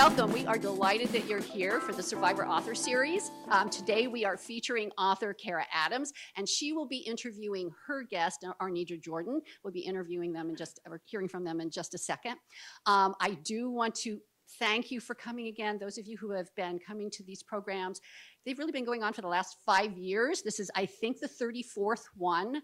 Welcome. We are delighted that you're here for the Survivor Author Series. Today we are featuring author Kara Adams, and she will be interviewing her guest, Arnedra Jordan. We'll be interviewing them or hearing from them in just a second. I do want to thank you for coming again. Those of you who have been coming to these programs, they've really been going on for the last 5 years. This is, I think, the 34th one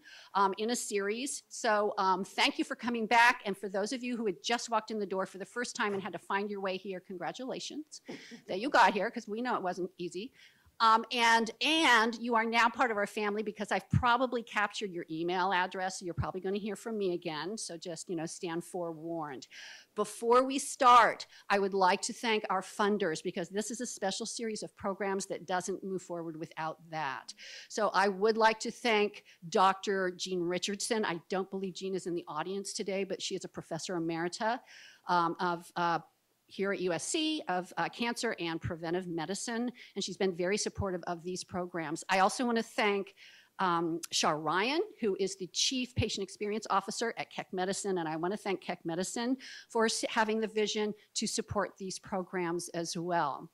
in a series. So thank you for coming back. And for those of you who had just walked in the door for the first time and had to find your way here, congratulations that you got here, because we know it wasn't easy. And you are now part of our family because I've probably captured your email address. So you're probably going to hear from me again. So just, stand forewarned. Before we start, I would like to thank our funders because this is a special series of programs that doesn't move forward without that. So I would like to thank Dr. Jean Richardson. I don't believe Jean is in the audience today, but she is a professor emerita here at USC of cancer and preventive medicine, and she's been very supportive of these programs. I also want to thank Shar Ryan, who is the Chief Patient Experience Officer at Keck Medicine, and I want to thank Keck Medicine for having the vision to support these programs as well.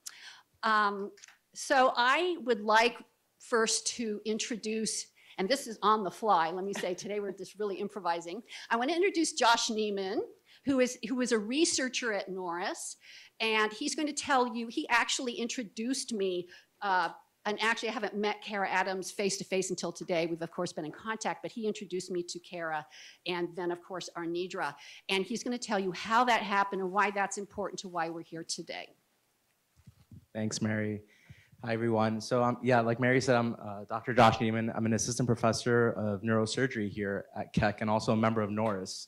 So I would like first to introduce, and this is on the fly, let me say, today we're just really improvising. I want to introduce Josh Neiman, who is a researcher at Norris, and he's going to tell you, he actually introduced me, and actually I haven't met Kara Adams face-to-face until today. We've of course been in contact, but he introduced me to Kara and then of course Arnedra, and he's going to tell you how that happened and why that's important to why we're here today. Thanks, Mary. Hi, everyone. So yeah, like Mary said, I'm Dr. Josh Neiman. I'm an assistant professor of neurosurgery here at Keck and also a member of Norris.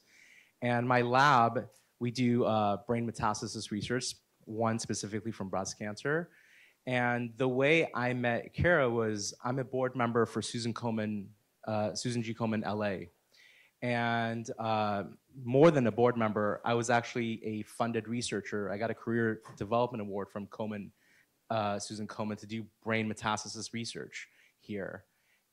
And my lab, we do brain metastasis research, one specifically from breast cancer. And the way I met Kara was I'm a board member for Susan G. Komen LA. And more than a board member, I was actually a funded researcher. I got a career development award from Komen, Susan Komen, to do brain metastasis research here.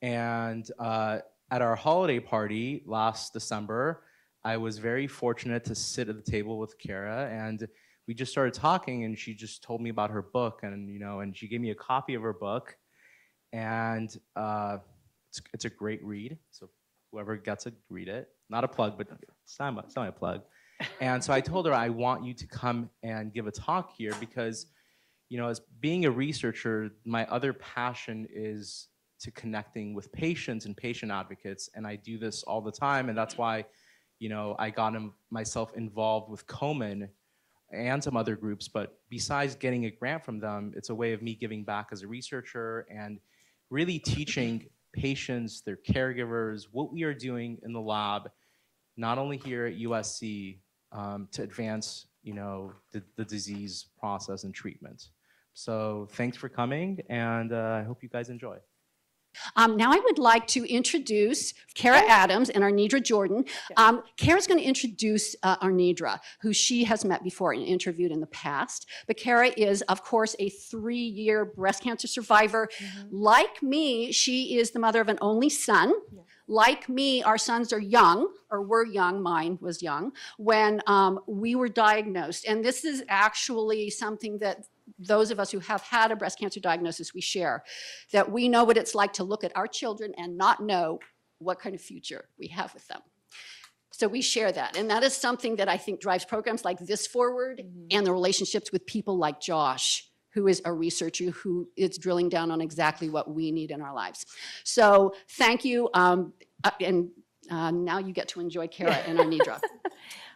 And at our holiday party last December, I was very fortunate to sit at the table with Kara, and we just started talking, and she just told me about her book, and and she gave me a copy of her book, and it's a great read. So whoever gets it, read it. Not a plug, but it's not a plug. And so I told her I want you to come and give a talk here because, as being a researcher, my other passion is to connecting with patients and patient advocates, and I do this all the time, and that's why. I got myself involved with Komen and some other groups, but besides getting a grant from them, it's a way of me giving back as a researcher and really teaching patients, their caregivers, what we are doing in the lab, not only here at USC, to advance, the disease process and treatment. So thanks for coming, and I hope you guys enjoy. Now I would like to introduce Kara Adams and Arnedra Jordan. Kara's going to introduce Arnedra, who she has met before and interviewed in the past. But Kara is, of course, a 3-year breast cancer survivor. Mm-hmm. Like me, she is the mother of an only son. Yeah. Like me, our sons are young, or were young, mine was young, when we were diagnosed. And this is actually something that those of us who have had a breast cancer diagnosis, we share, that we know what it's like to look at our children and not know what kind of future we have with them. So we share that. And that is something that I think drives programs like this forward, mm-hmm. and the relationships with people like Josh, who is a researcher who is drilling down on exactly what we need in our lives. So thank you. And now you get to enjoy Kara and Arnedra.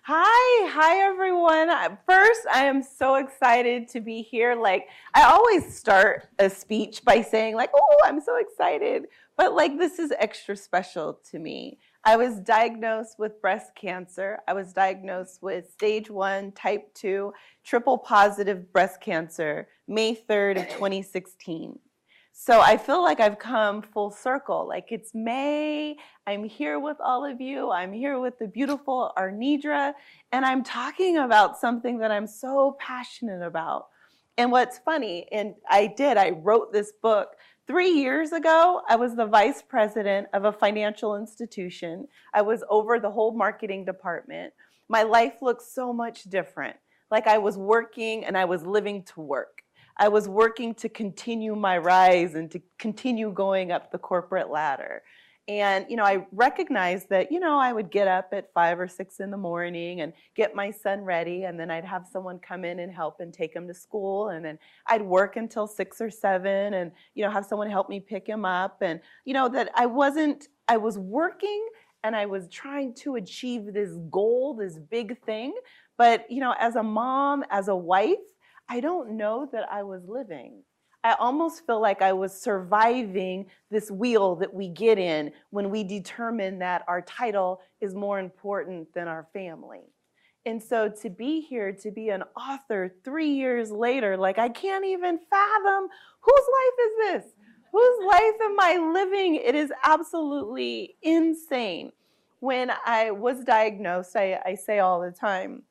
Hi everyone. First, I am so excited to be here. I always start a speech by saying oh, I'm so excited. But this is extra special to me. I was diagnosed with breast cancer. I was diagnosed with stage 1, type 2, triple positive breast cancer, May 3rd of 2016. So I feel like I've come full circle. It's May, I'm here with all of you, I'm here with the beautiful Arnedra, and I'm talking about something that I'm so passionate about. And what's funny, and I wrote this book 3 years ago. I was the vice president of a financial institution. I was over the whole marketing department. My life looks so much different. Like I was working and I was living to work. I was working to continue my rise and to continue going up the corporate ladder. And, I recognized that, I would get up at 5 or 6 in the morning and get my son ready. And then I'd have someone come in and help and take him to school. And then I'd work until 6 or 7 and, have someone help me pick him up. And, that I was working and I was trying to achieve this goal, this big thing. But, as a mom, as a wife, I don't know that I was living. I almost feel like I was surviving this wheel that we get in when we determine that our title is more important than our family. And so to be here, to be an author 3 years later, like I can't even fathom whose life is this? Whose life am I living? It is absolutely insane. When I was diagnosed, I say all the time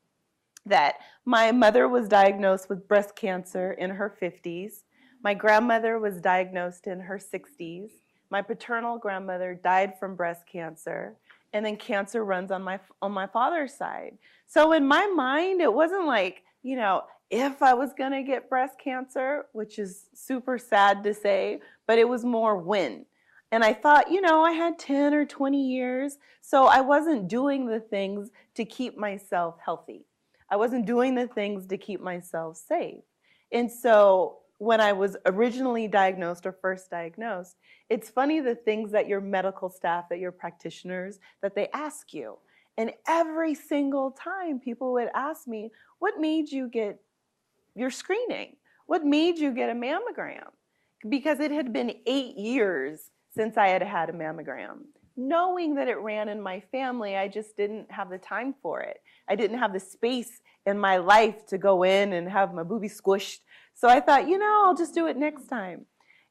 that my mother was diagnosed with breast cancer in her 50s. My grandmother was diagnosed in her 60s. My paternal grandmother died from breast cancer, and then cancer runs on my father's side. So in my mind, it wasn't like, if I was going to get breast cancer, which is super sad to say, but it was more when. And I thought, I had 10 or 20 years, so I wasn't doing the things to keep myself healthy. I wasn't doing the things to keep myself safe. And so when I was originally diagnosed or first diagnosed, it's funny the things that your medical staff, that your practitioners, that they ask you. And every single time people would ask me, what made you get your screening? What made you get a mammogram? Because it had been 8 years since I had had a mammogram. Knowing that it ran in my family, I just didn't have the time for it. I didn't have the space in my life to go in and have my boobie squished. So I thought, I'll just do it next time.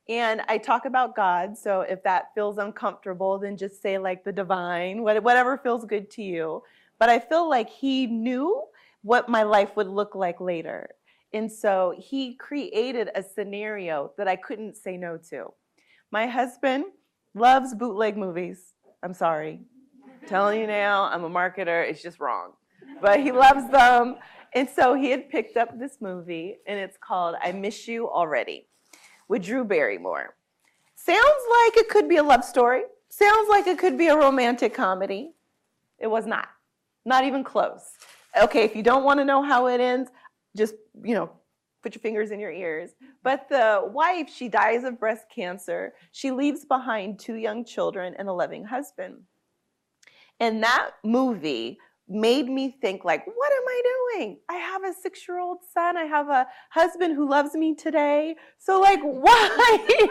And I talk about God, so if that feels uncomfortable, then just say like the divine, whatever feels good to you. But I feel like he knew what my life would look like later. And so he created a scenario that I couldn't say no to. My husband loves bootleg movies. I'm sorry. I'm telling you now, I'm a marketer. It's just wrong. But he loves them. And so he had picked up this movie, and it's called I Miss You Already with Drew Barrymore. Sounds like it could be a love story. Sounds like it could be a romantic comedy. It was not. Not even close. Okay, if you don't want to know how it ends, just, put your fingers in your ears. But the wife, she dies of breast cancer. She leaves behind 2 young children and a loving husband. And that movie made me think like, what am I doing? I have a 6-year-old son. I have a husband who loves me today. So like, why?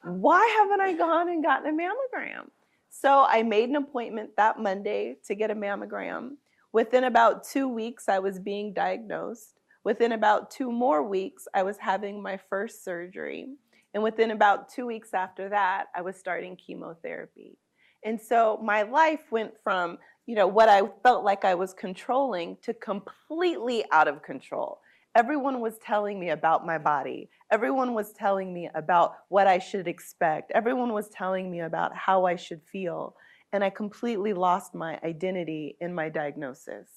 Why haven't I gone and gotten a mammogram? So I made an appointment that Monday to get a mammogram. Within about 2 weeks, I was being diagnosed. Within about 2 more weeks, I was having my first surgery. And within about 2 weeks after that, I was starting chemotherapy. And so my life went from, what I felt like I was controlling to completely out of control. Everyone was telling me about my body. Everyone was telling me about what I should expect. Everyone was telling me about how I should feel. And I completely lost my identity in my diagnosis.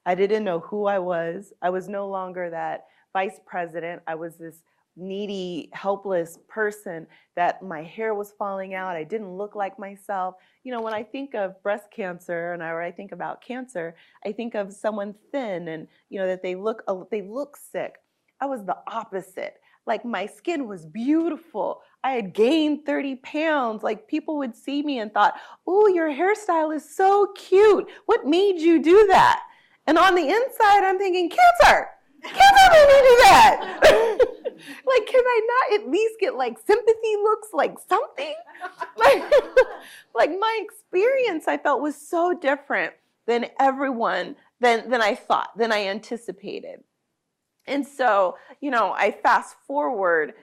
I didn't know who I was. I was no longer that vice president. I was this needy, helpless person that my hair was falling out. I didn't look like myself. When I think of breast cancer or I think about cancer, I think of someone thin and, that they look sick. I was the opposite. Like my skin was beautiful. I had gained 30 pounds. Like people would see me and thought, oh, your hairstyle is so cute. What made you do that? And on the inside, I'm thinking, cancer made me do that. Like, can I not at least get like sympathy looks, like something? Like my experience, I felt was so different than everyone, than I thought, than I anticipated. And so, I fast forward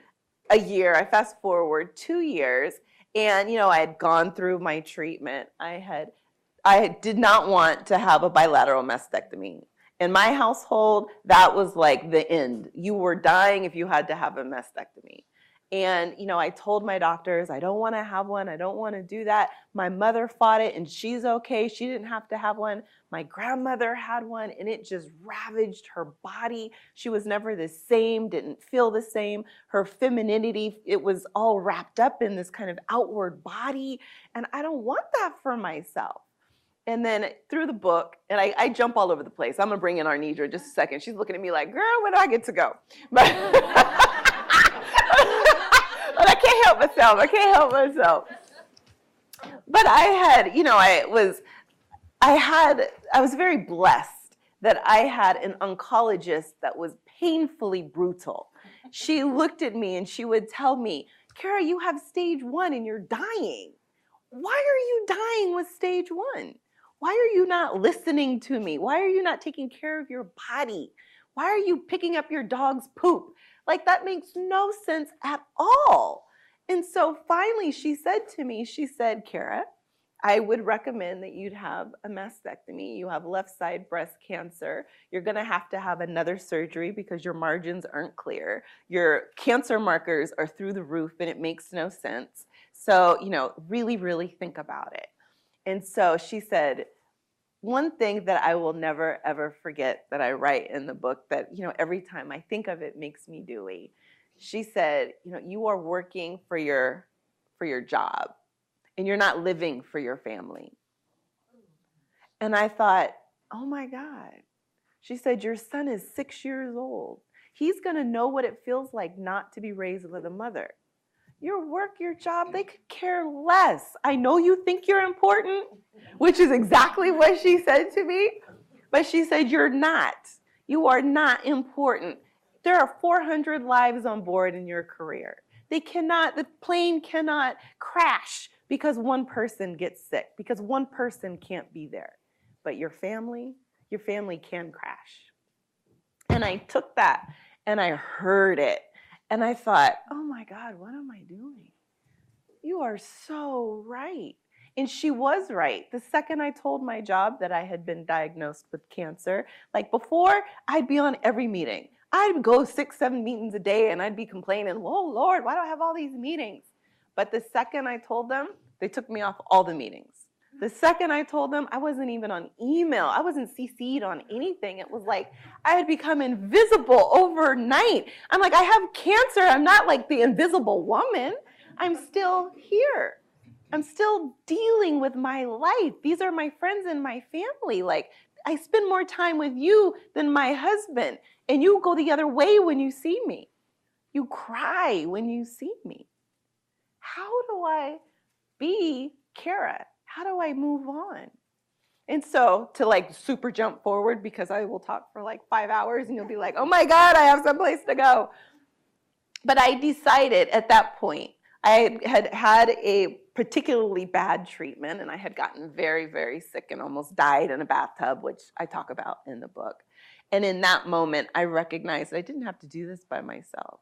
a year, I fast forward 2 years, and, I had gone through my treatment. I did not want to have a bilateral mastectomy. In my household, that was like the end. You were dying if you had to have a mastectomy. And, I told my doctors, I don't want to have one. I don't want to do that. My mother fought it and she's okay. She didn't have to have one. My grandmother had one and it just ravaged her body. She was never the same, didn't feel the same. Her femininity, it was all wrapped up in this kind of outward body. And I don't want that for myself. And then through the book, and I jump all over the place. I'm going to bring in Arnedra in just a second. She's looking at me like, girl, when do I get to go? But I can't help myself. But I was very blessed that I had an oncologist that was painfully brutal. She looked at me and she would tell me, Kara, you have stage 1 and you're dying. Why are you dying with stage 1? Why are you not listening to me? Why are you not taking care of your body? Why are you picking up your dog's poop? Like, that makes no sense at all. And so finally she said to me, Kara, I would recommend that you'd have a mastectomy. You have left side breast cancer. You're going to have another surgery because your margins aren't clear. Your cancer markers are through the roof and it makes no sense. So, really, really think about it. And so she said, one thing that I will never, ever forget that I write in the book that, every time I think of it makes me dewy. She said, you are working for your job and you're not living for your family. And I thought, oh my God. She said, your son is 6 years old. He's going to know what it feels like not to be raised with a mother. Your work, your job, they could care less. I know you think you're important, which is exactly what she said to me. But she said, you're not. You are not important. There are 400 lives on board in your career. The plane cannot crash because one person gets sick, because one person can't be there. But your family can crash. And I took that and I heard it. And I thought, oh my God, what am I doing? You are so right. And she was right. The second I told my job that I had been diagnosed with cancer, like before, I'd be on every meeting. I'd go 6-7 meetings a day and I'd be complaining, oh Lord, why do I have all these meetings? But the second I told them, they took me off all the meetings. The second I told them, I wasn't even on email. I wasn't CC'd on anything. It was like I had become invisible overnight. I'm like, I have cancer. I'm not like the invisible woman. I'm still here. I'm still dealing with my life. These are my friends and my family. Like, I spend more time with you than my husband. And you go the other way when you see me. You cry when you see me. How do I be Kara? How do I move on? And so to like super jump forward, because I will talk for like 5 hours and you'll be like, oh my God, I have someplace to go. But I decided at that point, I had had a particularly bad treatment and I had gotten very, very sick and almost died in a bathtub, which I talk about in the book. And in that moment, I recognized that I didn't have to do this by myself.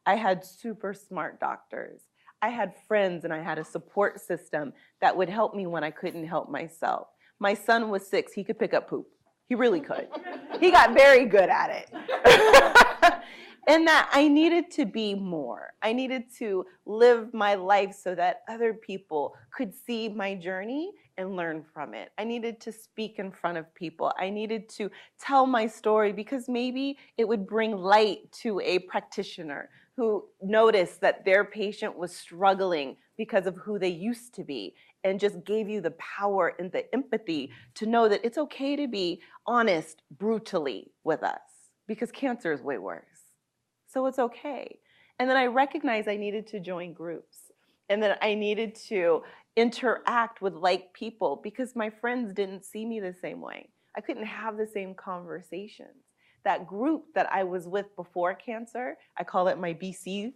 I had super smart doctors. I had friends and I had a support system that would help me when I couldn't help myself. My son was 6. He could pick up poop. He really could. He got very good at it. And that I needed to be more. I needed to live my life so that other people could see my journey and learn from it. I needed to speak in front of people. I needed to tell my story because maybe it would bring light to a practitioner who noticed that their patient was struggling because of who they used to be and just gave you the power and the empathy to know that it's okay to be honest brutally with us because cancer is way worse. So it's okay. And then I recognized I needed to join groups and that I needed to interact with like people because my friends didn't see me the same way. I couldn't have the same conversations. That group that I was with before cancer, I call it my BC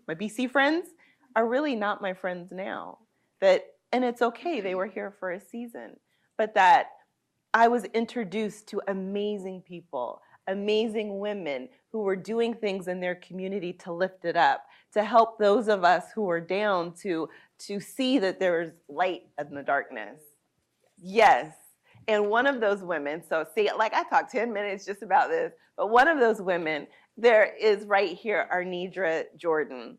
friends, are really not my friends now. And it's okay, they were here for a season. But that I was introduced to amazing people, amazing women who were doing things in their community to lift it up, to help those of us who are down to see that there's light in the darkness. Yes. And one of those women, so see, like I talked 10 minutes just about this, but one of those women, there is right here, Arnedra Jordan.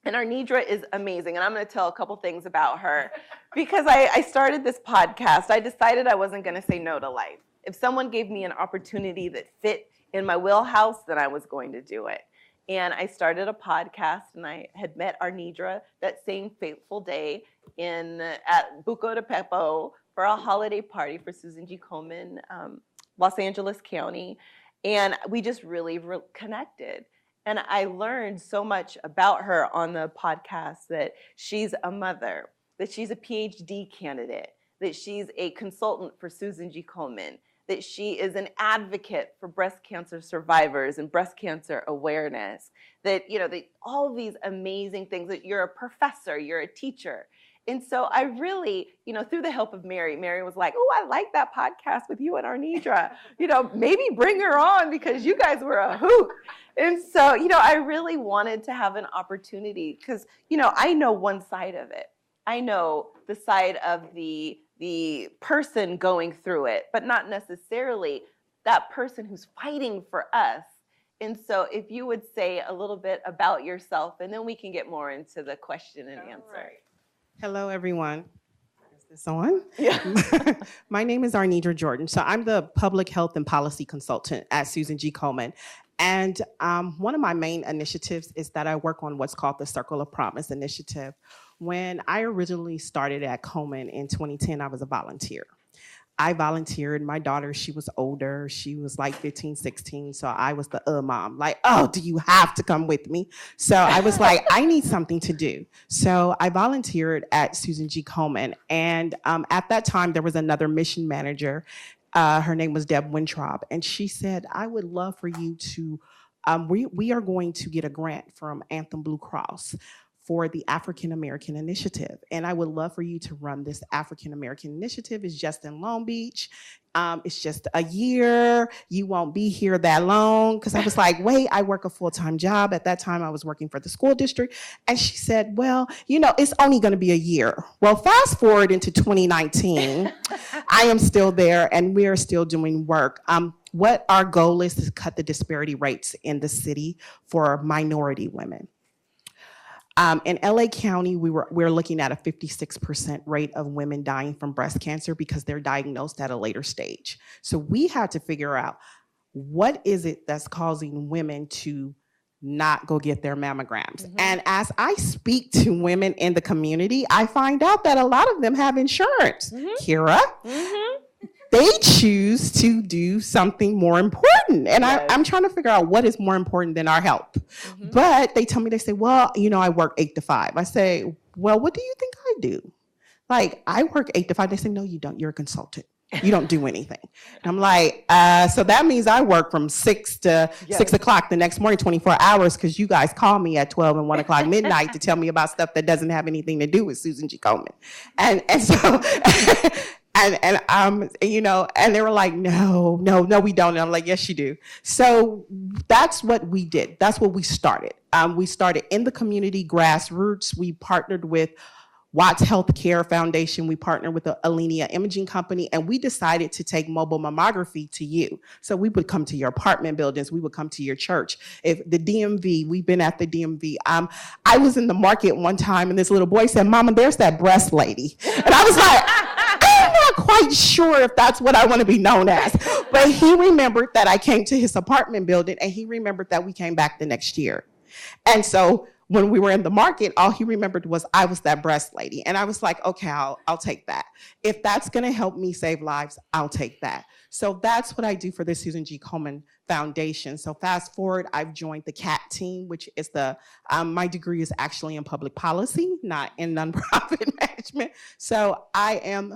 And Arnedra is amazing. And I'm going to tell a couple things about her. Because I started this podcast, I decided I wasn't going to say no to life. If someone gave me an opportunity that fit in my wheelhouse, then I was going to do it. And I started a podcast, and I had met Arnedra that same fateful day at Buco de Beppo for a holiday party for Susan G. Komen, Los Angeles County. And we just really connected. And I learned so much about her on the podcast, that she's a mother, that she's a PhD candidate, that she's a consultant for Susan G. Komen, that she is an advocate for breast cancer survivors and breast cancer awareness, that, all these amazing things, that you're a professor, you're a teacher. And so I really, through the help of Mary was like, oh, I like that podcast with you and Arnedra. Maybe bring her on, because you guys were a hoot. And so, I really wanted to have an opportunity, because, I know one side of it. I know the side of the person going through it, but not necessarily that person who's fighting for us. And so if you would say a little bit about yourself, and then we can get more into the question and answer. Right. Hello, everyone. Is this on? Yeah. My name is Arnedra Jordan. So I'm the public health and policy consultant at Susan G. Komen. And one of my main initiatives is that I work on what's called the Circle of Promise initiative. When I originally started at Komen in 2010, I was a volunteer. I volunteered. My daughter, she was older. She was like 15, 16. So I was the mom, like, oh, do you have to come with me? So I was like, I need something to do. So I volunteered at Susan G. Komen. And at that time, there was another mission manager. Her name was Deb Wintraub. And she said, I would love for you to, we are going to get a grant from Anthem Blue Cross for the African American Initiative. And I would love for you to run this African American Initiative. It's just in Long Beach. It's just a year. You won't be here that long. Because I was like, wait, I work a full-time job. At that time, I was working for the school district. And she said, well, it's only going to be a year. Well, fast forward into 2019, I am still there, and we are still doing work. What our goal is to cut the disparity rates in the city for minority women. In LA County, we're looking at a 56% rate of women dying from breast cancer because they're diagnosed at a later stage. So we had to figure out, what is it that's causing women to not go get their mammograms? Mm-hmm. And as I speak to women in the community, I find out that a lot of them have insurance. Mm-hmm. Kira, mm-hmm. They choose to do something more important. And yes. I'm trying to figure out what is more important than our health. Mm-hmm. But they say, well, I work 8 to 5. I say, well, what do you think I do? Like, I work 8 to 5. They say, no, you don't. You're a consultant. You don't do anything. And I'm like, so that means I work from 6 to 6 o'clock the next morning, 24 hours, because you guys call me at 12 and 1 o'clock midnight to tell me about stuff that doesn't have anything to do with Susan G. Komen. And so... And they were like, no, we don't. And I'm like, yes, you do. So that's what we did. That's what we started. We started in the community, grassroots. We partnered with Watts Healthcare Foundation. We partnered with the Alenia Imaging Company, and we decided to take mobile mammography to you. So we would come to your apartment buildings. We would come to your church. If the DMV, we've been at the DMV. I was in the market one time, and this little boy said, Mama, there's that breast lady. And I was like, I'm not quite sure if that's what I want to be known as. But he remembered that I came to his apartment building, and he remembered that we came back the next year. And so when we were in the market, all he remembered was I was that breast lady. And I was like, okay, I'll take that. If that's going to help me save lives, I'll take that. So that's what I do for the Susan G. Komen Foundation. So fast forward, I've joined the CAT team, which is my degree is actually in public policy, not in nonprofit management. So I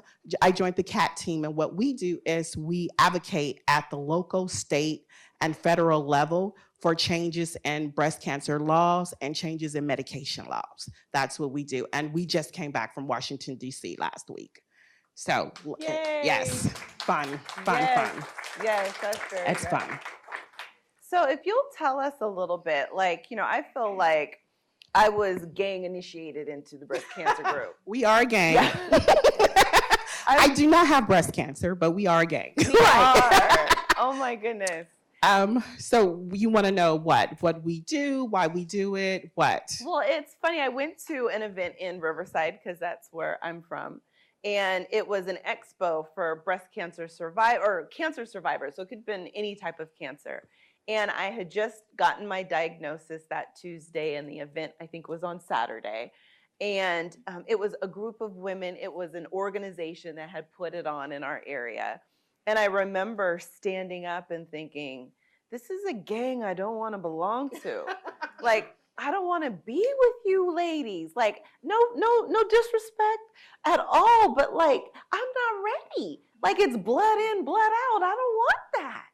joined the CAT team, and what we do is we advocate at the local, state, and federal level for changes in breast cancer laws and changes in medication laws. That's what we do. And we just came back from Washington, D.C. last week. So, yay. Yes, fun. Yes, that's very It's good. fun. So if you'll tell us a little bit, I feel like I was gang initiated into the breast cancer group. We are a gang. Yeah. I do not have breast cancer, but we are a gang. We are. Oh my goodness. So you want to know what we do, why we do it, what? Well, it's funny. I went to an event in Riverside because that's where I'm from. And it was an expo for breast cancer cancer survivors. So it could have been any type of cancer. And I had just gotten my diagnosis that Tuesday, and the event, I think, was on Saturday. And it was a group of women. It was an organization that had put it on in our area. And I remember standing up and thinking, this is a gang I don't want to belong to. Like, I don't want to be with you ladies. Like, no disrespect at all, but like, I'm not ready. Like, it's blood in, blood out. I don't want that,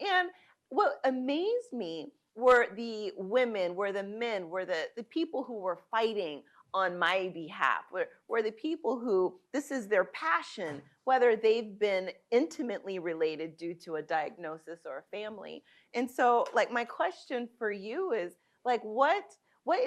And what amazed me were the women, were the men, were the people who were fighting on my behalf, were the people who, this is their passion, whether they've been intimately related due to a diagnosis or a family. And so, like, my question for you is, like, what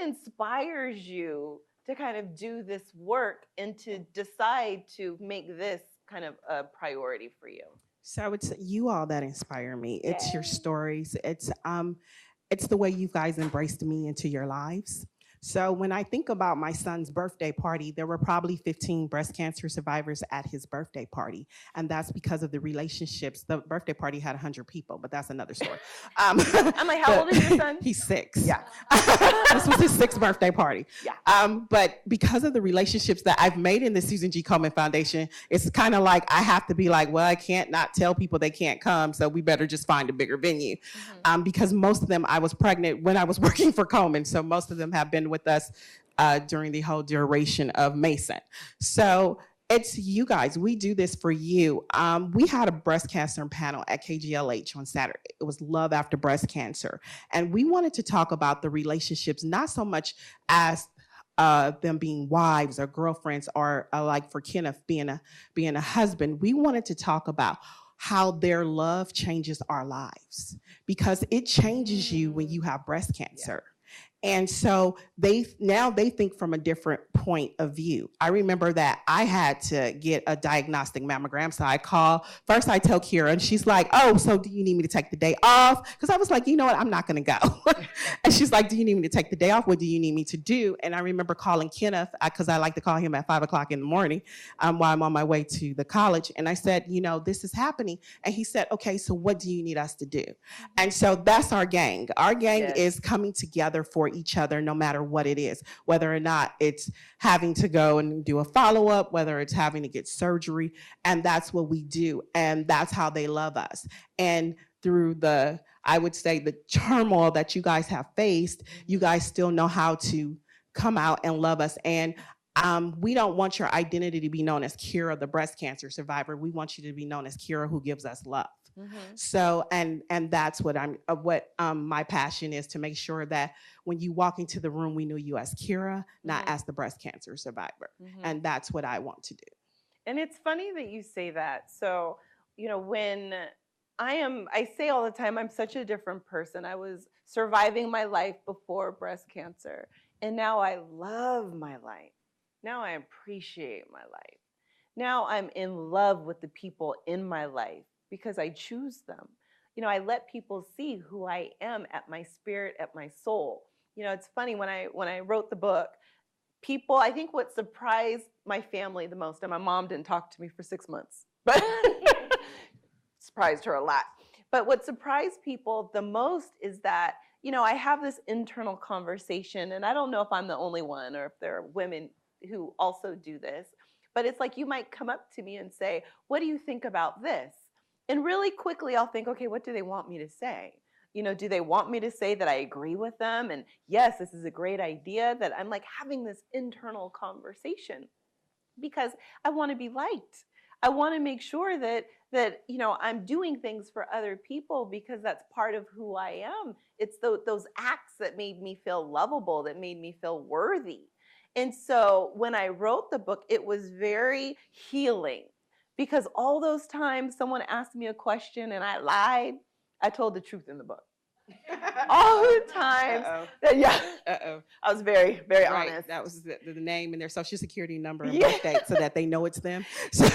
inspires you to kind of do this work and to decide to make this kind of a priority for you? So it's you all that inspire me. It's your stories. It's the way you guys embraced me into your lives. So when I think about my son's birthday party, there were probably 15 breast cancer survivors at his birthday party. And that's because of the relationships. The birthday party had 100 people, but that's another story. I'm like, how old is your son? He's 6. Yeah. This was his 6th birthday party. Yeah. But because of the relationships that I've made in the Susan G. Komen Foundation, it's kind of like I have to be like, well, I can't not tell people they can't come, so we better just find a bigger venue. Mm-hmm. Because most of them, I was pregnant when I was working for Komen, so most of them have been with us during the whole duration of Mason. So it's you guys. We do this for you. We had a breast cancer panel at KGLH on Saturday. It was Love After Breast Cancer. And we wanted to talk about the relationships, not so much as them being wives or girlfriends or like for Kenneth being a husband. We wanted to talk about how their love changes our lives, because it changes you when you have breast cancer. Yeah. And so they think from a different point of view. I remember that I had to get a diagnostic mammogram. So I first I tell Kira, and she's like, oh, so do you need me to take the day off? Because I was like, you know what, I'm not gonna go. And she's like, do you need me to take the day off? What do you need me to do? And I remember calling Kenneth, because I like to call him at 5:00 in the morning while I'm on my way to the college. And I said, this is happening. And he said, okay, so what do you need us to do? And so that's our gang. Our gang is coming together for each other, no matter what it is, whether or not it's having to go and do a follow-up, whether it's having to get surgery. And that's what we do. And that's how they love us. And through I would say the turmoil that you guys have faced, you guys still know how to come out and love us. And we don't want your identity to be known as Kira, the breast cancer survivor. We want you to be known as Kira, who gives us love. Mm-hmm. So, and that's what my passion is, to make sure that when you walk into the room, we know you as Kira, not as the breast cancer survivor. Mm-hmm. And that's what I want to do. And it's funny that you say that. So, when I say all the time, I'm such a different person. I was surviving my life before breast cancer, and now I love my life. Now I appreciate my life. Now I'm in love with the people in my life, because I choose them. I let people see who I am at my spirit, at my soul. It's funny, when I wrote the book, people, I think what surprised my family the most, and my mom didn't talk to me for 6 months, but surprised her a lot. But what surprised people the most is that, I have this internal conversation, and I don't know if I'm the only one or if there are women who also do this, but it's like you might come up to me and say, what do you think about this? And really quickly, I'll think, okay, what do they want me to say? Do they want me to say that I agree with them? And yes, this is a great idea, that I'm like having this internal conversation, because I want to be liked. I want to make sure that I'm doing things for other people, because that's part of who I am. It's those acts that made me feel lovable, that made me feel worthy. And so when I wrote the book, it was very healing. Because all those times someone asked me a question and I lied, I told the truth in the book. All the times. I was very, very honest. That was the name and their social security number and birth date, so that they know it's them. So.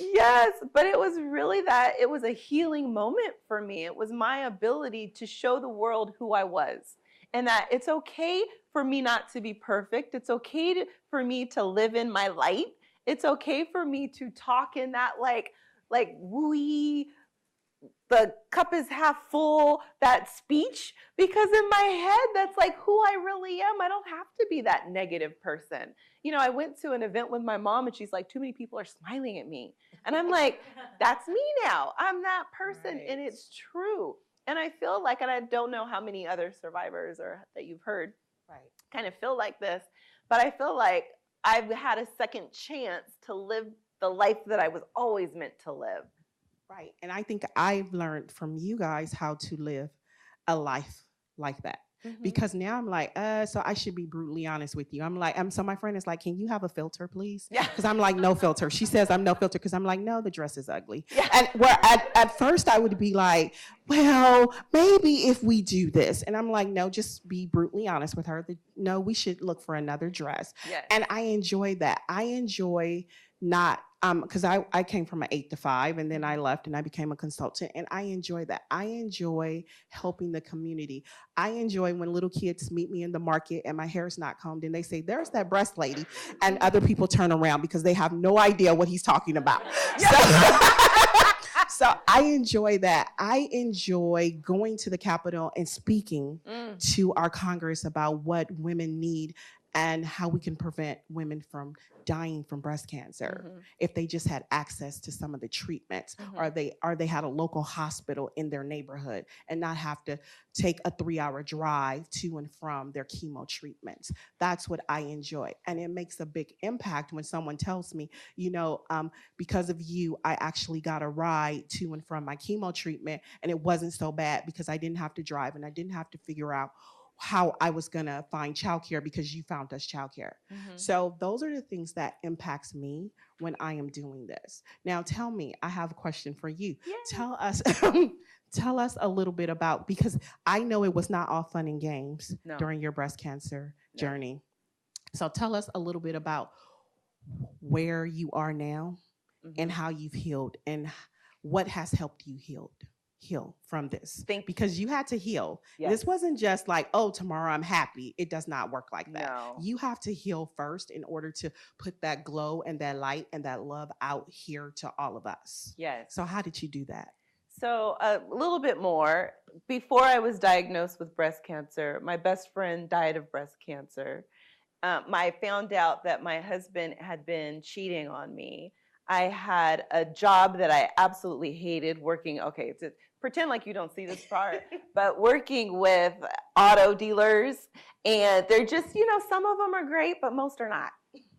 Yes, but it was really that it was a healing moment for me. It was my ability to show the world who I was, and that it's okay for me not to be perfect. It's okay for me to live in my light. It's okay for me to talk in that like wooey, the cup is half full, that speech, because in my head, that's like who I really am. I don't have to be that negative person. You know, I went to an event with my mom and she's like, too many people are smiling at me. And I'm like, that's me now. I'm that person. Right. And it's true. And I feel like, and I don't know how many other survivors or that you've heard Right. kind of feel like this, but I feel like I've had a second chance to live the life that I was always meant to live. Right. And I think I've learned from you guys how to live a life like that. Because now I'm like, so I should be brutally honest with you. I'm like, so my friend is like, can you have a filter, please? Yeah. Because I'm like, no filter. She says I'm no filter because I'm like, no, the dress is ugly. Yeah. And where at first I would be like, well, maybe if we do this. And I'm like, no, just be brutally honest with her. No, we should look for another dress. Yes. And I enjoy that. I enjoy not because I came from an 8 to 5 and then I left and I became a consultant, and I enjoy that. I enjoy helping the community. I enjoy when little kids meet me in the market and my hair's not combed and they say, there's that breast lady, and other people turn around because they have no idea what he's talking about. So I enjoy that. I enjoy going to the Capitol and speaking to our Congress about what women need and how we can prevent women from dying from breast cancer if they just had access to some of the treatments, or they had a local hospital in their neighborhood and not have to take a 3-hour drive to and from their chemo treatments. That's what I enjoy. And it makes a big impact when someone tells me, you know, because of you, I actually got a ride to and from my chemo treatment, and it wasn't so bad because I didn't have to drive and I didn't have to figure out how I was gonna find childcare because you found us childcare. So those are the things that impacts me when I am doing this. Now tell me, I have a question for you. Yay. Tell us a little bit about, because I know it was not all fun and games during your breast cancer journey. So tell us a little bit about where you are now and how you've healed and what has helped you heal from this. Because you had to heal. Yes. This wasn't just like, oh, tomorrow I'm happy. It does not work like that. No. You have to heal first in order to put that glow and that light and that love out here to all of us. Yes. So how did you do that? So a little bit more. Before I was diagnosed with breast cancer, my best friend died of breast cancer. I found out that my husband had been cheating on me. I had a job that I absolutely hated working. Okay, pretend like you don't see this part, but working with auto dealers, and they're just, you know, some of them are great, but most are not.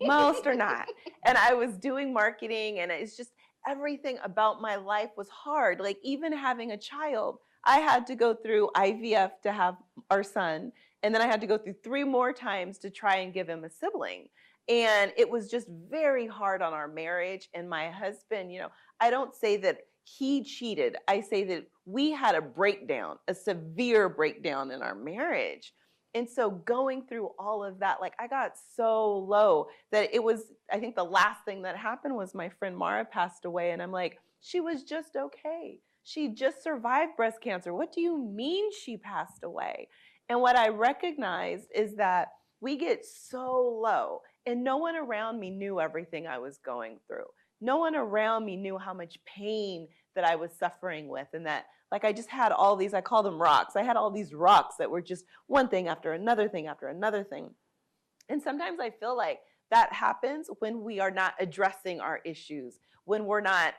Most are not. And I was doing marketing, and it's just everything about my life was hard. Like even having a child, I had to go through IVF to have our son, and then I had to go through 3 more times to try and give him a sibling. And it was just very hard on our marriage. And my husband, you know, I don't say that he cheated. I say that we had a breakdown, a severe breakdown in our marriage. And so going through all of that, like I got so low that it was, I think the last thing that happened was my friend Mara passed away. And I'm like, she was just okay. She just survived breast cancer. What do you mean she passed away? And what I recognized is that we get so low, and no one around me knew everything I was going through. No one around me knew how much pain that I was suffering with, and that like I just had all these, I call them rocks. I had all these rocks that were just one thing after another thing after another thing. And sometimes I feel like that happens when we are not addressing our issues, when we're not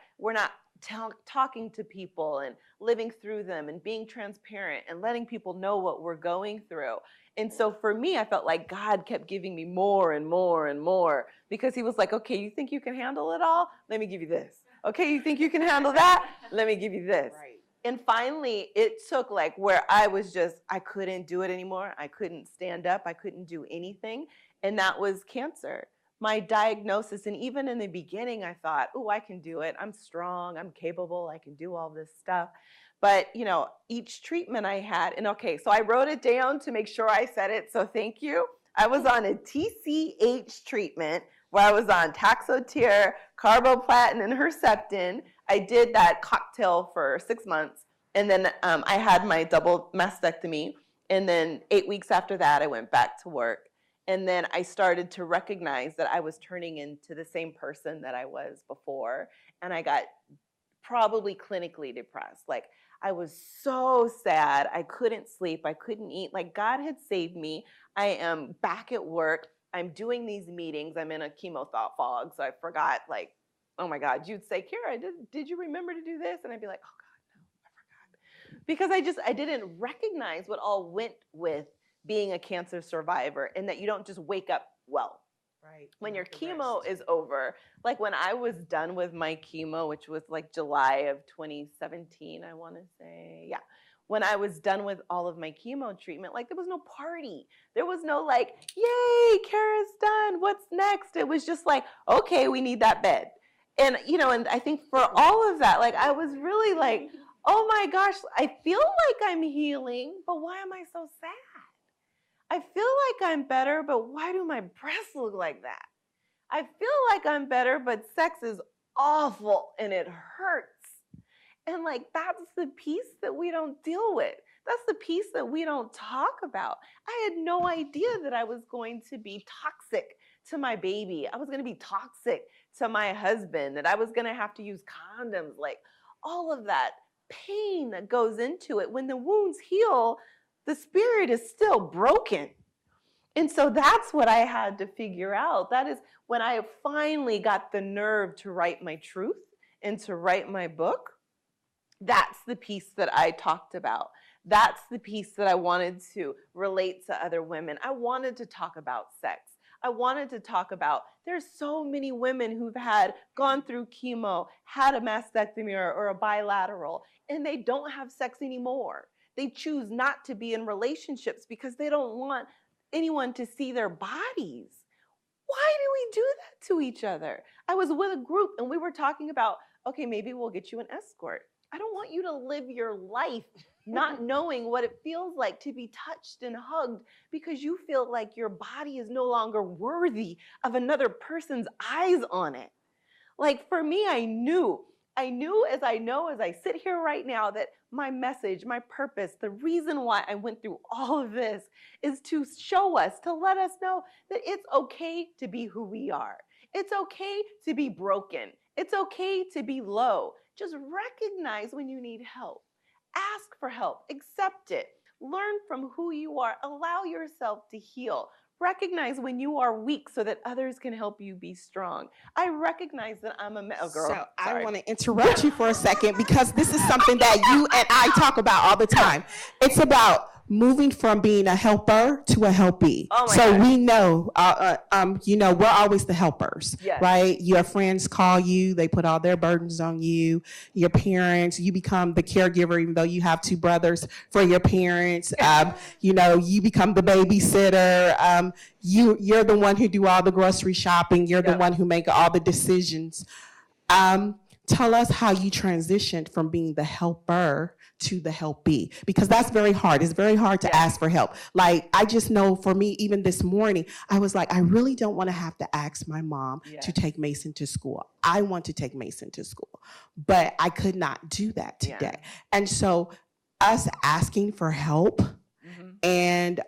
talking to people and living through them and being transparent and letting people know what we're going through. And so for me, I felt like God kept giving me more and more and more, because he was like, okay, you think you can handle it all? Let me give you this. Okay, you think you can handle that? Let me give you this. Right. And finally, it took like where I was just, I couldn't do it anymore. I couldn't stand up. I couldn't do anything. And that was cancer. My diagnosis, and even in the beginning, I thought, oh, I can do it. I'm strong. I'm capable. I can do all this stuff. But, you know, each treatment I had, and okay, so I wrote it down to make sure I said it, so thank you. I was on a TCH treatment, where I was on Taxotere, carboplatin, and Herceptin. I did that cocktail for 6 months. And then I had my double mastectomy. And then 8 weeks after that, I went back to work. And then I started to recognize that I was turning into the same person that I was before. And I got probably clinically depressed. Like, I was so sad. I couldn't sleep. I couldn't eat. Like, God had saved me. I am back at work. I'm doing these meetings. I'm in a chemo thought fog. So I forgot, like, oh my God, you'd say, Kara, did you remember to do this? And I'd be like, oh God, no, I forgot. Because I didn't recognize what all went with being a cancer survivor, and that you don't just wake up well. Right. When your chemo is over, like when I was done with my chemo, which was like July of 2017, I want to say, yeah. When I was done with all of my chemo treatment, like there was no party. There was no like, yay, Kara's done. What's next? It was just like, okay, we need that bed. And, you know, and I think for all of that, like I was really like, oh my gosh, I feel like I'm healing, but why am I so sad? I feel like I'm better, but why do my breasts look like that? I feel like I'm better, but sex is awful and it hurts. And like, that's the piece that we don't deal with. That's the piece that we don't talk about. I had no idea that I was going to be toxic to my baby. I was going to be toxic to my husband, that I was going to have to use condoms, like all of that pain that goes into it. When the wounds heal, the spirit is still broken. And so that's what I had to figure out. That is when I finally got the nerve to write my truth and to write my book. That's the piece that I talked about. That's the piece that I wanted to relate to other women. I wanted to talk about sex. I wanted to talk about, there's so many women who've gone through chemo, had a mastectomy or a bilateral, and they don't have sex anymore. They choose not to be in relationships because they don't want anyone to see their bodies. Why do we do that to each other? I was with a group and we were talking about, okay, maybe we'll get you an escort. I don't want you to live your life not knowing what it feels like to be touched and hugged because you feel like your body is no longer worthy of another person's eyes on it. Like for me, I knew as I sit here right now that my message, my purpose, the reason why I went through all of this is to show us, to let us know that it's okay to be who we are. It's okay to be broken. It's okay to be low. Just recognize when you need help. Ask for help. Accept it. Learn from who you are. Allow yourself to heal. Recognize when you are weak so that others can help you be strong. I recognize that I'm a girl. So I want to interrupt you for a second because this is something that you and I talk about all the time. It's about moving from being a helper to a helpee. Oh my so gosh. we know, we're always the helpers, Yes. right? Your friends call you, they put all their burdens on you. Your parents, you become the caregiver, even though you have two brothers for your parents. You become the babysitter. You're the one who do all the grocery shopping. You're the one who make all the decisions. Tell us how you transitioned from being the helper to the helpee, because that's very hard. It's very hard to ask for help. Like, I just know for me, even this morning, I was like, I really don't want to have to ask my mom to take Mason to school. I want to take Mason to school, but I could not do that today. And so us asking for help, and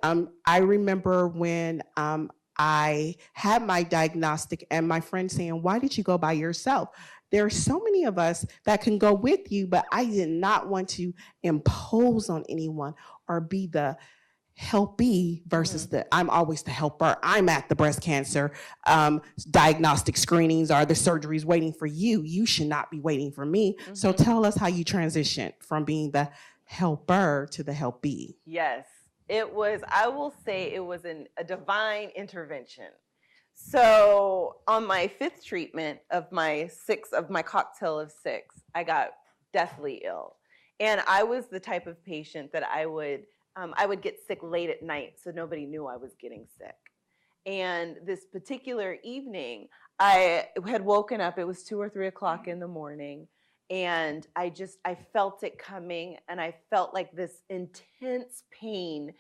I remember when I had my diagnostic and my friend saying, why did you go by yourself? There are so many of us that can go with you, but I did not want to impose on anyone or be the helpee versus I'm always the helper. I'm at the breast cancer diagnostic screenings or the surgeries waiting for you. You should not be waiting for me. So tell us how you transitioned from being the helper to the helpee. Yes, I will say it was a divine intervention. So on my 5th treatment of my cocktail of 6, I got deathly ill. And I was the type of patient that I would get sick late at night, so nobody knew I was getting sick. And this particular evening, I had woken up, it was 2 or 3 o'clock in the morning, and I felt it coming, and I felt like this intense pain.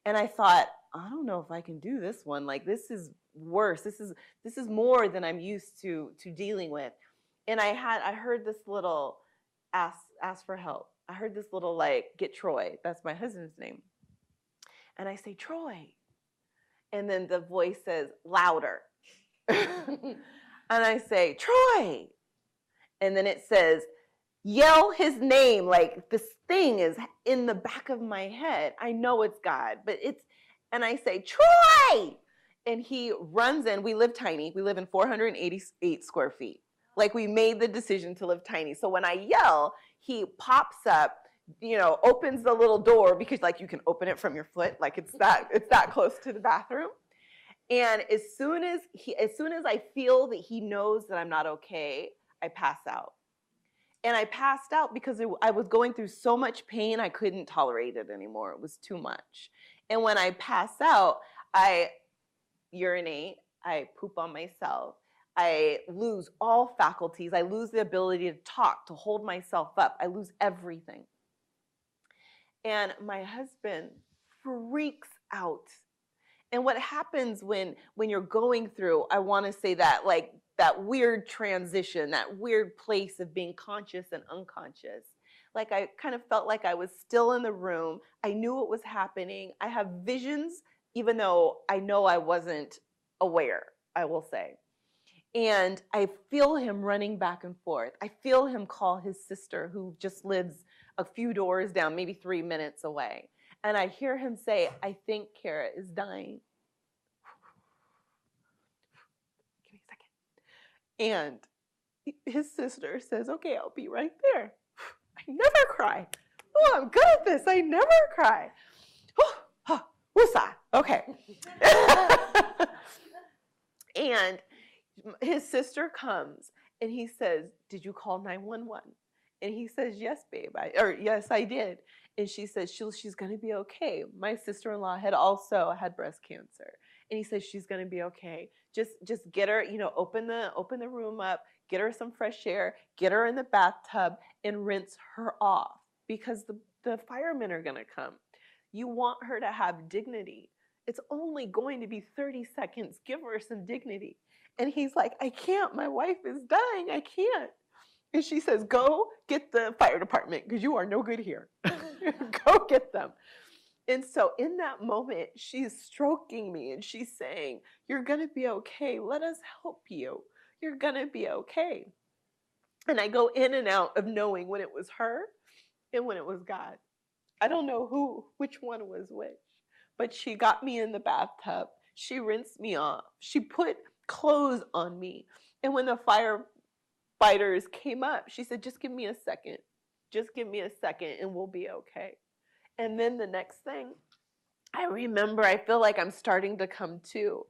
And I thought, I don't know if I can do this one. Like, this is worse. This is more than I'm used to dealing with. And I heard this little ask for help. I heard this little like, get Troy. That's my husband's name. And I say, Troy. And then the voice says, louder. And I say, Troy. And then it says, yell his name. Like this thing is in the back of my head. I know it's God, but and I say, Troy. And he runs in. We live tiny. We live in 488 square feet. Like we made the decision to live tiny. So when I yell, he pops up, opens the little door because like you can open it from your foot. Like it's that close to the bathroom. And as soon as I feel that he knows that I'm not okay, I pass out. And I passed out because I was going through so much pain, I couldn't tolerate it anymore. It was too much. And when I pass out, I urinate, I poop on myself. I lose all faculties. I lose the ability to talk, to hold myself up. I lose everything. And my husband freaks out. And what happens when you're going through, I want to say that, like that weird transition, that weird place of being conscious and unconscious. Like I kind of felt like I was still in the room. I knew what was happening. I have visions, even though I know I wasn't aware, I will say. And I feel him running back and forth. I feel him call his sister, who just lives a few doors down, maybe 3 minutes away. And I hear him say, I think Kara is dying. Give me a second. And his sister says, okay, I'll be right there. I never cry. Oh, I'm good at this. I never cry. Woosah. Okay. And his sister comes and he says, did you call 911? And he says, yes, babe. Yes, I did. And she says, she's going to be okay. My sister-in-law had also had breast cancer. And he says, she's going to be okay. Just get her, open the room up, get her some fresh air, get her in the bathtub and rinse her off because the firemen are going to come. You want her to have dignity. It's only going to be 30 seconds. Give her some dignity. And he's like, I can't. My wife is dying. I can't. And she says, go get the fire department because you are no good here. Go get them. And so in that moment, she's stroking me and she's saying, you're going to be okay. Let us help you. You're going to be okay. And I go in and out of knowing when it was her and when it was God. I don't know which one was which, but she got me in the bathtub. She rinsed me off. She put clothes on me. And when the firefighters came up, she said, just give me a second. Just give me a second and we'll be okay. And then the next thing, I remember, I feel like I'm starting to come to.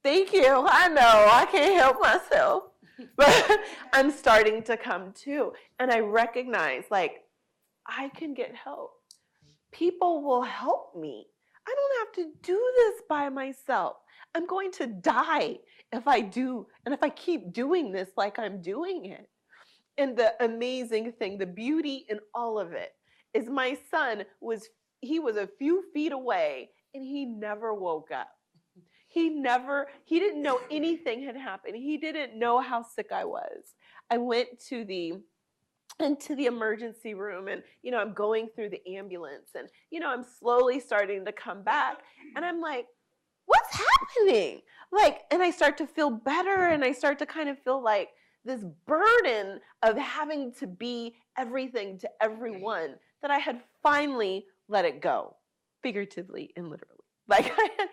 Thank you. I know, I can't help myself. But I'm starting to come to. And I recognize, like, I can get help. People will help me. I don't have to do this by myself. I'm going to die if I do, and if I keep doing this like I'm doing it. And the amazing thing, the beauty in all of it, is my son was a few feet away, and he never woke up. He didn't know anything had happened. He didn't know how sick I was. I went into the emergency room, and I'm going through the ambulance, and I'm slowly starting to come back, and I'm like, what's happening? And I start to feel better, and I start to kind of feel like this burden of having to be everything to everyone, that I had finally let it go, figuratively and literally. I had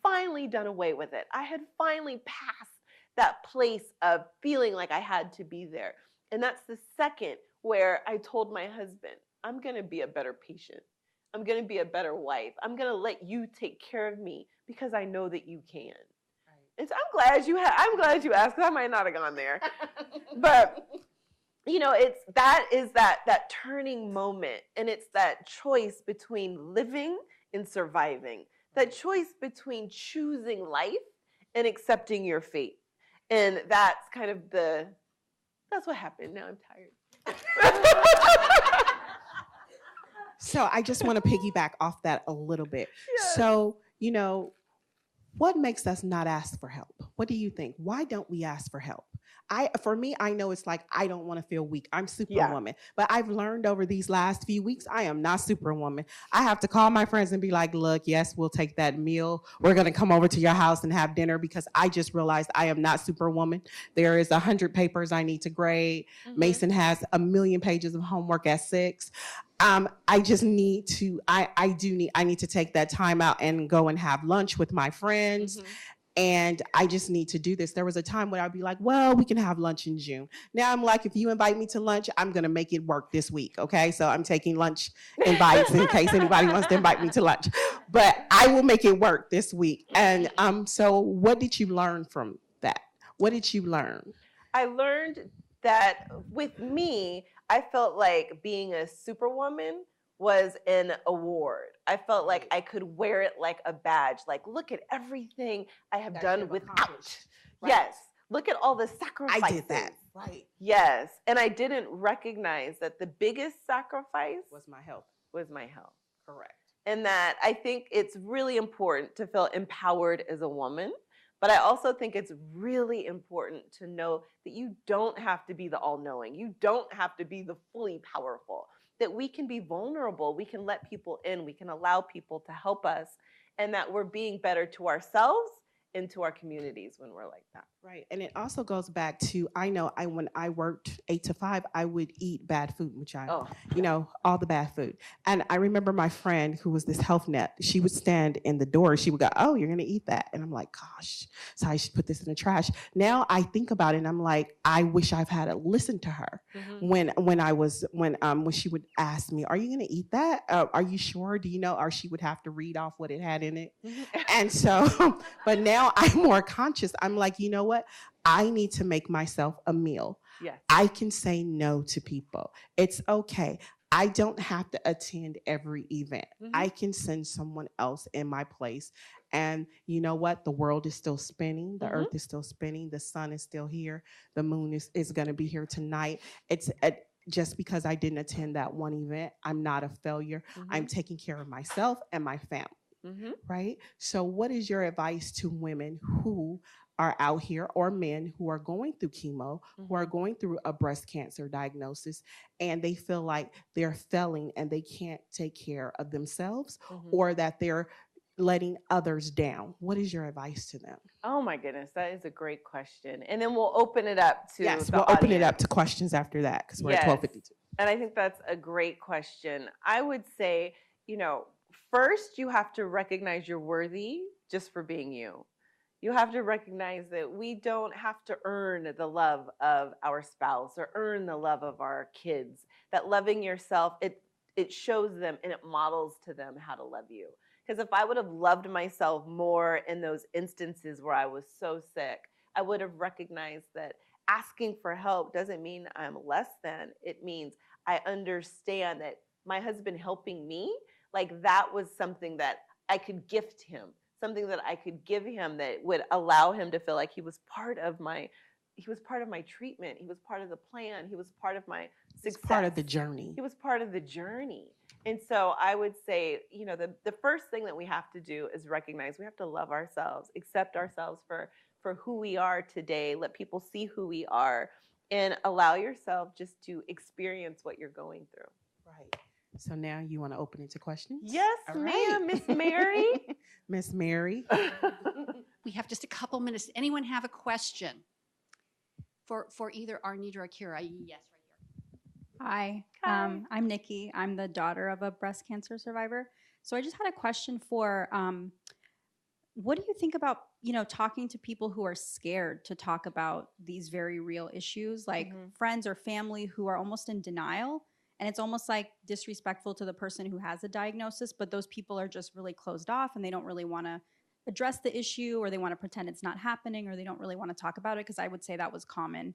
finally done away with it. I had finally passed that place of feeling like I had to be there. And that's the second where I told my husband, I'm going to be a better patient. I'm going to be a better wife. I'm going to let you take care of me because I know that you can. Right. And so I'm glad you asked, because I might not have gone there. But it's that turning moment, and it's that choice between living and surviving. That choice between choosing life and accepting your fate. And that's kind of that's what happened. Now I'm tired. So I just want to piggyback off that a little bit. Yeah. So, what makes us not ask for help? What do you think? Why don't we ask for help? For me, I know it's like I don't want to feel weak. I'm superwoman. But I've learned over these last few weeks, I am not superwoman. I have to call my friends and be like, look, yes, we'll take that meal. We're going to come over to your house and have dinner because I just realized I am not superwoman. There is 100 papers I need to grade. Mason has 1,000,000 pages of homework at 6. I just need to, I need to take that time out and go and have lunch with my friends. And I just need to do this. There was a time when I'd be like, well, we can have lunch in June. Now I'm like, if you invite me to lunch, I'm going to make it work this week. Okay. So I'm taking lunch invites in case anybody wants to invite me to lunch, but I will make it work this week. And so what did you learn from that? What did you learn? I learned that with me, I felt like being a superwoman was an award. I felt like I could wear it like a badge. Like, look at everything I have done without. Right. Yes. Look at all the sacrifices. I did that. Right. Yes. And I didn't recognize that the biggest sacrifice was my health. Correct. And that I think it's really important to feel empowered as a woman. But I also think it's really important to know that you don't have to be the all-knowing. You don't have to be the fully powerful. That we can be vulnerable. We can let people in. We can allow people to help us. And that we're being better to ourselves and to our communities when we're like that. Right. And it also goes back to, I know when I worked 8 to 5, I would eat bad food, which all the bad food. And I remember my friend who was this health net, she would stand in the door. She would go, oh, you're going to eat that. And I'm like, gosh, so I should put this in the trash. Now I think about it and I'm like, I wish I've had to listen to her when she would ask me, are you going to eat that? Are you sure? Do you know? Or she would have to read off what it had in it. And so, but now I'm more conscious. I'm like, you know what? I need to make myself a meal. Yes. I can say no to people. It's okay. I don't have to attend every event. I can send someone else in my place. And you know what? The world is still spinning. The earth is still spinning. The sun is still here. The moon is going to be here tonight. Just because I didn't attend that one event, I'm not a failure. I'm taking care of myself and my family. Right? So what is your advice to women who are out here, or men who are going through chemo, who are going through a breast cancer diagnosis, and they feel like they're failing and they can't take care of themselves, or that they're letting others down? What is your advice to them? Oh my goodness, that is a great question. And then we'll open it up to open it up to questions after that because we're at 12:52. And I think that's a great question. I would say, first you have to recognize you're worthy just for being you. You have to recognize that we don't have to earn the love of our spouse or earn the love of our kids. That loving yourself, it shows them and it models to them how to love you. Because if I would have loved myself more in those instances where I was so sick, I would have recognized that asking for help doesn't mean I'm less than. It means I understand that my husband helping me, like that was something that I could gift him. Something that I could give him that would allow him to feel like he was part of my treatment. He was part of the plan. He was part of my success. Part of the journey. He was part of the journey. And so I would say, the first thing that we have to do is recognize we have to love ourselves, accept ourselves for who we are today, let people see who we are, and allow yourself just to experience what you're going through. Right. So now you want to open it to questions? Yes, ma'am, Miss Mary. Miss Mary. We have just a couple minutes. Anyone have a question for either Arnedra or Kira? Yes, right here. Hi. I'm Nikki. I'm the daughter of a breast cancer survivor. So I just had a question for, what do you think about, talking to people who are scared to talk about these very real issues, like friends or family who are almost in denial? And it's almost like disrespectful to the person who has a diagnosis, but those people are just really closed off and they don't really want to address the issue, or they want to pretend it's not happening, or they don't really want to talk about it, because I would say that was common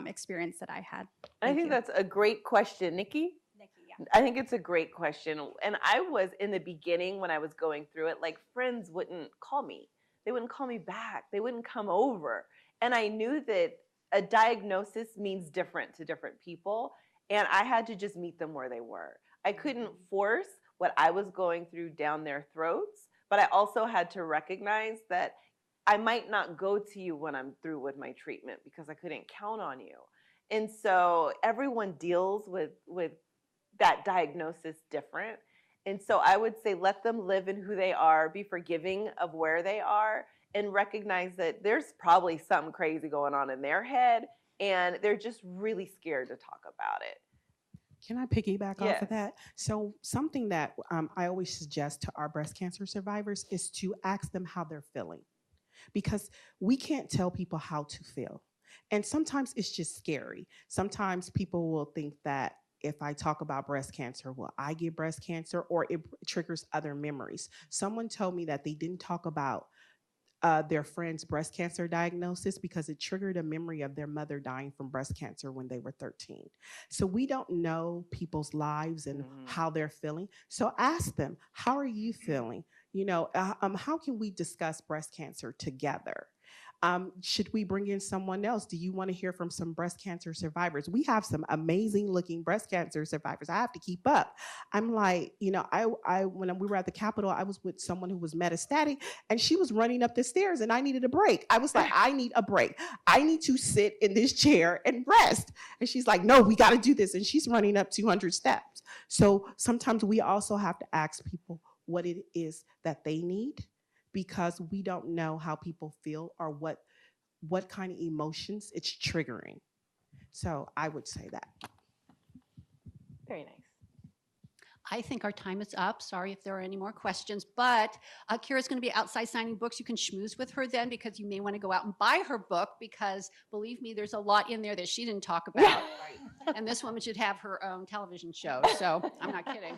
experience that I had. I think that's a great question. Nikki, yeah. I think it's a great question. And I was, in the beginning when I was going through it, like friends wouldn't call me. They wouldn't call me back. They wouldn't come over. And I knew that a diagnosis means different to different people. And I had to just meet them where they were. I couldn't force what I was going through down their throats, but but I also had to recognize that I might not go to you when I'm through with my treatment because I couldn't count on you. And so everyone deals with that diagnosis different. And so I would say let them live in who they are, be forgiving of where they are, and recognize that there's probably something crazy going on in their head, and they're just really scared to talk about it. Can I piggyback off Yes. of that? So something that I always suggest to our breast cancer survivors is to ask them how they're feeling, because we can't tell people how to feel. And sometimes it's just scary. Sometimes people will think that if I talk about breast cancer, will I get breast cancer, or it triggers other memories. Someone told me that they didn't talk about their friend's breast cancer diagnosis because it triggered a memory of their mother dying from breast cancer when they were 13. So we don't know people's lives and how they're feeling. So ask them, how are you feeling? You know, how can we discuss breast cancer together? Should we bring in someone else? Do you want to hear from some breast cancer survivors? We have some amazing looking breast cancer survivors. I have to keep up. I'm like, you know, I when we were at the Capitol, I was with someone who was metastatic, and she was running up the stairs, and I needed a break. I was like, I need a break. I need to sit in this chair and rest. And she's like, no, we got to do this. And she's running up 200 steps. So sometimes we also have to ask people what it is that they need, because we don't know how people feel or what kind of emotions it's triggering. So I would say that. Very nice. I think our time is up. Sorry if there are any more questions, but Kira's going to be outside signing books. You can schmooze with her then, because you may want to go out and buy her book, because believe me, there's a lot in there that she didn't talk about. And this woman should have her own television show. So I'm not kidding.